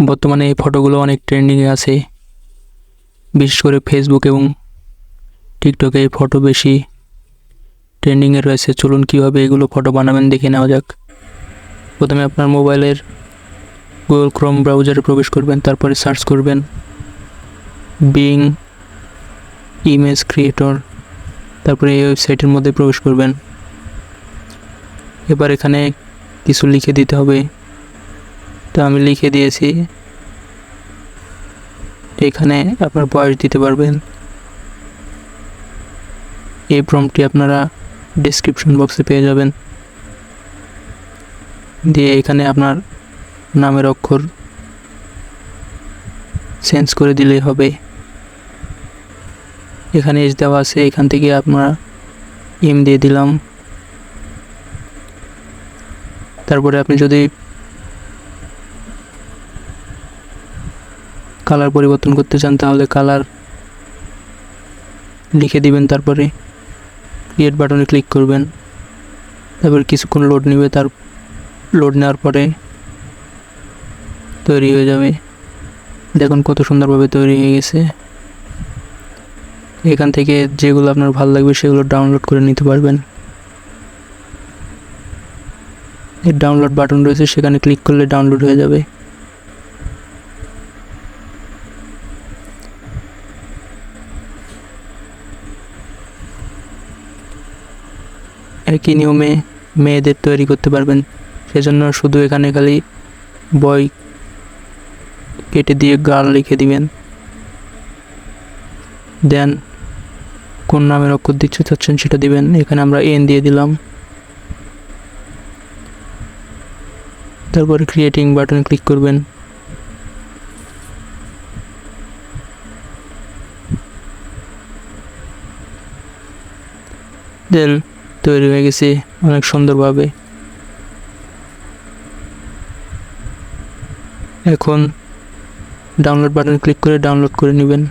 বর্তমানে এই ফটোগুলো অনেক ট্রেন্ডিংয়ে আছে, বিশেষ করে ফেসবুক এবং টিকটকে এই ফটো বেশি ট্রেন্ডিংয়ে রয়েছে। চলুন কীভাবে এগুলো ফটো বানাবেন দেখে নেওয়া যাক। প্রথমে আপনার মোবাইলের গুগল ক্রোম ব্রাউজারে প্রবেশ করবেন, তারপরে সার্চ করবেন বিং ইমেজ ক্রিয়েটর, তারপরে এই ওয়েবসাইটের মধ্যে প্রবেশ করবেন। এবার এখানে কিছু লিখে দিতে হবে, তো আমি লিখে দিয়েছি। এখানে আপনার বয়স দিতে পারবেন। এই প্রম্পটটি আপনারা ডেসক্রিপশন বক্সে পেয়ে যাবেন। দিয়ে এখানে আপনার নামের অক্ষর চেঞ্জ করে দিলেই হবে। এখানে এজ দেওয়া আছে, এখান থেকে আপনারা এম দিয়ে দিলাম। তারপরে আপনি যদি কালার পরিবর্তন করতে চান তাহলে কালার লিখে দিবেন, তারপরে ক্রিয়েট বাটনে ক্লিক করবেন। তারপর কিছুক্ষণ লোড নেবে, তার লোড নেওয়ার পরে তৈরি হয়ে যাবে। দেখুন কত সুন্দরভাবে তৈরি হয়ে গেছে। এখান থেকে যেগুলো আপনার ভালো লাগবে সেগুলো ডাউনলোড করে নিতে পারবেন। এর ডাউনলোড বাটন রয়েছে, সেখানে ক্লিক করলে ডাউনলোড হয়ে যাবে। একই নিয়মে মেয়েদের তৈরি করতে পারবেন। সেজন্য শুধু এখানে খালি বয় কেটে দিয়ে গার্ল লিখে দিবেন। দেন কোন নামের অক্ষর দিতে চাচ্ছেন সেটা দিবেন। এখানে আমরা এন দিয়ে দিলাম। তারপরে ক্রিয়েটিং বাটনে ক্লিক করবেন। দেন তৈরি হয়ে গেছে অনেক সুন্দরভাবে। এখন ডাউনলোড বাটনে ক্লিক করে ডাউনলোড করে নেবেন।